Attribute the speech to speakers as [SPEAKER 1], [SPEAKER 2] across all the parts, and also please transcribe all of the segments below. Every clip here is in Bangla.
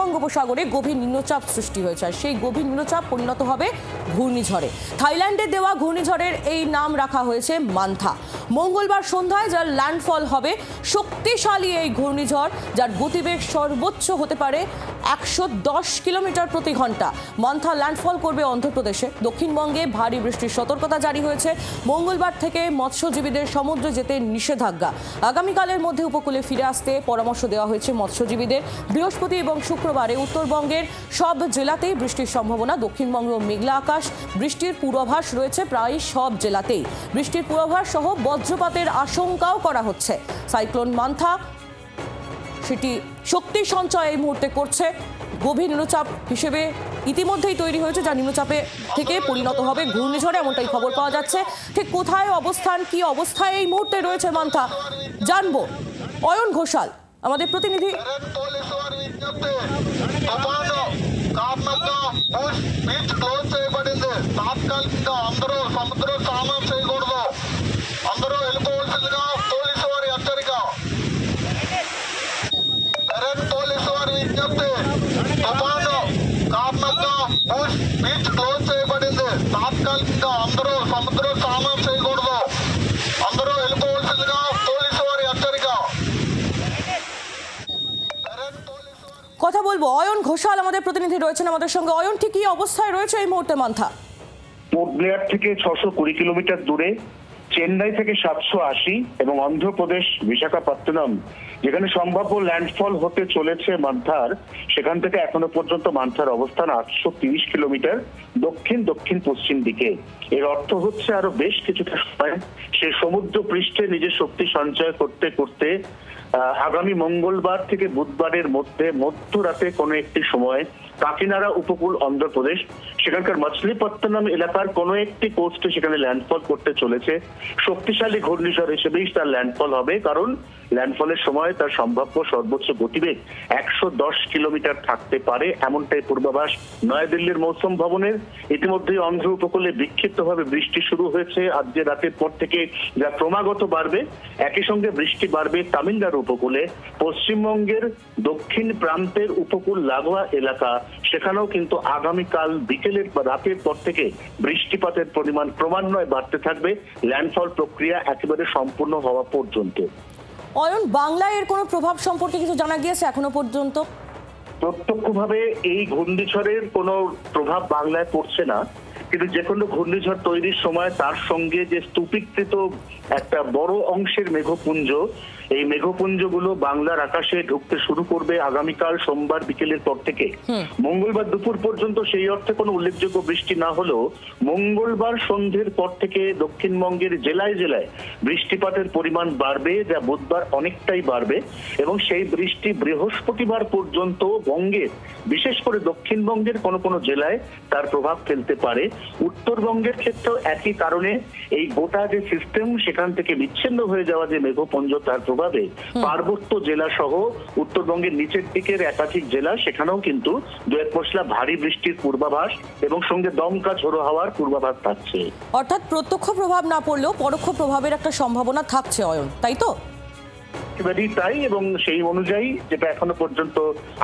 [SPEAKER 1] বঙ্গোপসাগরে গভীর নিম্নচাপ সৃষ্টি হয়েছে, আর সেই গভীর নিম্নচাপ পরিণত হবে ঘূর্ণিঝড়ে। থাইল্যান্ডের দেওয়া ঘূর্ণিঝড়ের এই নাম রাখা হয়েছে মান্থা। মঙ্গলবার সন্ধ্যায় যার ল্যান্ডফল হবে। শক্তিশালী এই ঘূর্ণিঝড়, যার গতিবেগ সর্বোচ্চ হতে পারে 110 কিলোমিটার প্রতি ঘন্টা। মান্থা ল্যান্ডফল করবে অন্ধ্রপ্রদেশে। দক্ষিণবঙ্গে ভারী বৃষ্টির সতর্কতা জারি হয়েছে। মঙ্গলবার থেকে মৎস্যজীবীদের সমুদ্রে যেতে নিষেধাজ্ঞা। আগামীকালের মধ্যে উপকূলে ফিরে আসতে পরামর্শ দেওয়া হয়েছে মৎস্যজীবীদের। বৃহস্পতি এবং শুক্রবারে উত্তরবঙ্গের সব জেলাতেই বৃষ্টির সম্ভাবনা। দক্ষিণবঙ্গ মেঘলা আকাশ, বৃষ্টির পূর্বাভাস রয়েছে প্রায় সব জেলাতেই। বৃষ্টির পূর্বাভাস সহ বজ্রপাতের আশঙ্কাও করা হচ্ছে। সাইক্লোন মান্থা সেটি শক্তি সঞ্চয় এই মুহূর্তে করছে। গভীর নিম্নচাপ হিসেবে ইতিমধ্যেই তৈরি হয়েছে, যা নিম্নচাপে থেকে পরিণত হবে ঘূর্ণিঝড়ে, এমনটাই খবর পাওয়া যাচ্ছে। ঠিক কোথায় অবস্থান, কি অবস্থায় এই মুহূর্তে রয়েছে মান্থা, জানবো। অয়ন ঘোষাল আমাদের প্রতিনিধি। কথা বলবো, অয়ন ঘোষাল আমাদের প্রতিনিধি রয়েছেন আমাদের সঙ্গে। অয়ন, ঠিক কি অবস্থায় রয়েছে এই মুহূর্তে মান্থা?
[SPEAKER 2] পোর্ট ব্লেয়ার থেকে 620 কিলোমিটার দূরে, চেন্নাই থেকে 780 এবং অন্ধ্রপ্রদেশ বিশাখাপত্তনম যেখানে সম্ভাব্য ল্যান্ডফল হতে চলেছে মান্থার, সেখান থেকে এখনো পর্যন্ত মান্থার অবস্থান 830 কিলোমিটার দক্ষিণ দক্ষিণ পশ্চিম দিকে। এর অর্থ হচ্ছে আরো বেশ কিছুটা সময় সে সমুদ্র পৃষ্ঠে নিজের শক্তি সঞ্চয় করতে করতে আগামী মঙ্গলবার থেকে বুধবারের মধ্যে মধ্যরাতে কোনো একটি সময় কাকিনাড়া উপকূল অন্ধ্রপ্রদেশ, সেখানকার মছলিপত্তনম এলাকার কোনো একটি কোস্টে সেখানে ল্যান্ডফল করতে চলেছে। শক্তিশালী ঘূর্ণিঝড় হিসেবেই তার ল্যান্ডফল হবে, কারণ ল্যান্ডফলের সময় তার সম্ভাব্য সর্বোচ্চ গতিবেগ 110 কিলোমিটার থাকতে পারে, এমনটাই পূর্বাভাস নয়াদিল্লির মৌসুম ভবনের। ইতিমধ্যেই অন্ধ্র উপকূলে বিক্ষিপ্তভাবে বৃষ্টি শুরু হয়েছে আজকে রাতের পর থেকে, যা ক্রমাগত বাড়বে। একই সঙ্গে বৃষ্টি বাড়বে তামিলনাড়ু উপকূলে, পশ্চিমবঙ্গের দক্ষিণ প্রান্তের উপকূল লাগোয়া এলাকা, সেখানেও কিন্তু আগামীকাল বিকেলের বা রাতের পর থেকে বৃষ্টিপাতের পরিমাণ ক্রমান্বয়ে বাড়তে থাকবে ল্যান্ডফল প্রক্রিয়া একেবারে সম্পূর্ণ হওয়া পর্যন্ত।
[SPEAKER 1] অয়ন, বাংলায় এর কোনো প্রভাব সম্পর্কে কিছু জানা গিয়েছে এখনো পর্যন্ত?
[SPEAKER 2] প্রত্যক্ষভাবে এই ঘূর্ণিঝড়ের কোনো প্রভাব বাংলায় পড়ছে না, কিন্তু যে কোনো ঘূর্ণিঝড় তৈরির সময় তার সঙ্গে যে স্তূপীকৃত একটা বড় অংশের মেঘপুঞ্জ, এই মেঘপুঞ্জগুলো বাংলার আকাশে ঢুকতে শুরু করবে আগামীকাল সোমবার বিকেলের পর থেকে। মঙ্গলবার দুপুর পর্যন্ত সেই অর্থে কোনো উল্লেখযোগ্য বৃষ্টি না হলেও মঙ্গলবার সন্ধ্যের পর থেকে দক্ষিণবঙ্গের জেলায় জেলায় বৃষ্টিপাতের পরিমাণ বাড়বে, যা বুধবার অনেকটাই বাড়বে, এবং সেই বৃষ্টি বৃহস্পতিবার পর্যন্ত বঙ্গের বিশেষ করে দক্ষিণবঙ্গের কোনো কোনো জেলায় তার প্রভাব ফেলতে পারে। উত্তরবঙ্গের ক্ষেত্রেও একই কারণে এই গোটা যে সিস্টেম সেখান থেকে বিচ্ছিন্ন হয়ে যাওয়া যে মেঘপুঞ্জ, তার প্রভাবে পার্বত্য জেলা সহ উত্তরবঙ্গের নিচের দিকের একাধিক জেলা, সেখানেও কিন্তু দু এক পশলা ভারী বৃষ্টির পূর্বাভাস এবং সঙ্গে দমকা ঝোড়ো হাওয়ার পূর্বাভাস থাকছে।
[SPEAKER 1] অর্থাৎ প্রত্যক্ষ প্রভাব না পড়লেও পরোক্ষ প্রভাবের একটা সম্ভাবনা থাকছে অয়ন, তাই তো?
[SPEAKER 2] একেবারেই তাই, এবং সেই অনুযায়ী যেটা এখনো পর্যন্ত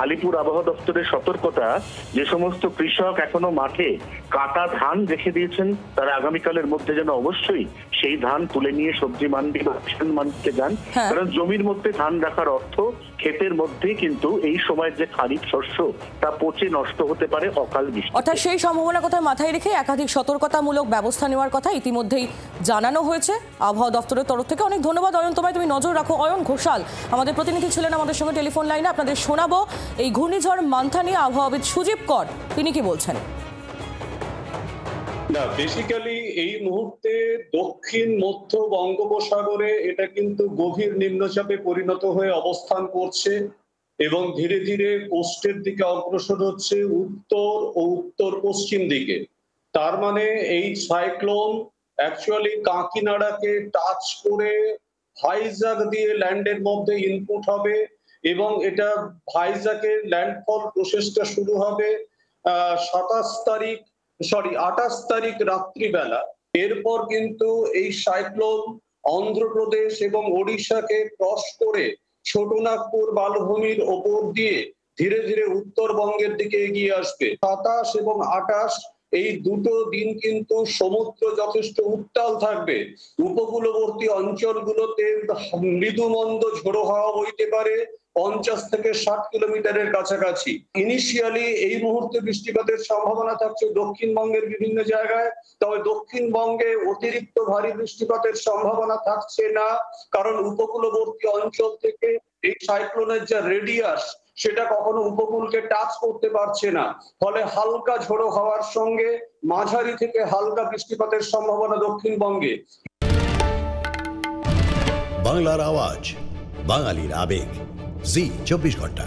[SPEAKER 2] আলিপুর আবহাওয়া দপ্তরের সতর্কতা, যে সমস্ত কৃষক এখনো মাঠে কাটা ধান রেখে দিয়েছেন তারা আগামীকালের মধ্যে যেন অবশ্যই সেই ধান তুলে নিয়ে সবজি মান্ডি বা কিষাণ মান্ডিতে যান, কারণ জমির মধ্যে ধান রাখার অর্থ ক্ষেতের মধ্যে কিন্তু এই সময়ের যে খারিফ শস্য তা পচে নষ্ট হতে পারে অকাল বৃষ্টি।
[SPEAKER 1] অর্থাৎ সেই সম্ভাবনা কথা মাথায় রেখে একাধিক সতর্কতামূলক ব্যবস্থা নেওয়ার কথা ইতিমধ্যেই জানানো হয়েছে আবহাওয়া দপ্তরের তরফ থেকে। অনেক ধন্যবাদ অয়ন তোমায়, তুমি নজর রাখো। অয়ন ঘোষাল আমাদের প্রতিনিধি ছিলেন আমাদের সঙ্গে টেলিফোন লাইনে। আপনাদের শোনাবো এই ঘূর্ণিঝড় মান্থা নিয়ে আবহাওয়াবিদ সুজীব কর তিনি কি বলছেন।
[SPEAKER 3] না, বেসিক্যালি এই মুহূর্তে দক্ষিণ মধ্য বঙ্গোপসাগরে এটা কিন্তু গভীর নিম্নচাপে পরিণত হয়ে অবস্থান করছে এবং ধীরে ধীরে কোস্টের দিকে অগ্রসর হচ্ছে উত্তর ও উত্তর পশ্চিম দিকে। তার মানে এই সাইক্লোন অ্যাকচুয়ালি কাকিনাড়াকে টাচ করে ভাইজাগ দিয়ে ল্যান্ডের মধ্যে ইনপুট হবে এবং এটা ভাইজাগের ল্যান্ডফল প্রসেসটা শুরু হবে 28 তারিখ রাত্রিবেলা। এরপর কিন্তু এই সাইক্লোন অন্ধ্রপ্রদেশ এবং ওড়িশাকে ক্রস করে ছোটনাগপুর বালভূমির ওপর দিয়ে ধীরে ধীরে উত্তরবঙ্গের দিকে এগিয়ে আসবে। 27 এবং 28 এই দুটো দিন কিন্তু সমুদ্র যথেষ্ট উত্তাল থাকবে। উপকূলবর্তী অঞ্চলগুলোতে মৃদুমন্দ ঝোড়ো হাওয়া বইতে পারে 50 থেকে 60 কিলোমিটারের কাছাকাছি। ইনিশিয়ালি এই মুহূর্তে বৃষ্টিপাতের সম্ভাবনা থাকছে দক্ষিণবঙ্গের বিভিন্ন জায়গায়, তবে দক্ষিণবঙ্গে অতিরিক্ত ভারী বৃষ্টিপাতের সম্ভাবনা থাকছে না, কারণ উপকূলবর্তী অঞ্চল থেকে এই সাইক্লোনের যা রেডিয়াস সেটা কখনো উপকূলকে টাচ করতে পারছে না। ফলে হালকা ঝোড়ো হাওয়ার সঙ্গে মাঝারি থেকে হালকা বৃষ্টিপাতের সম্ভাবনা দক্ষিণবঙ্গে।
[SPEAKER 4] বাংলার আওয়াজ, বাঙালির আবেগ, জি 24 ঘন্টা।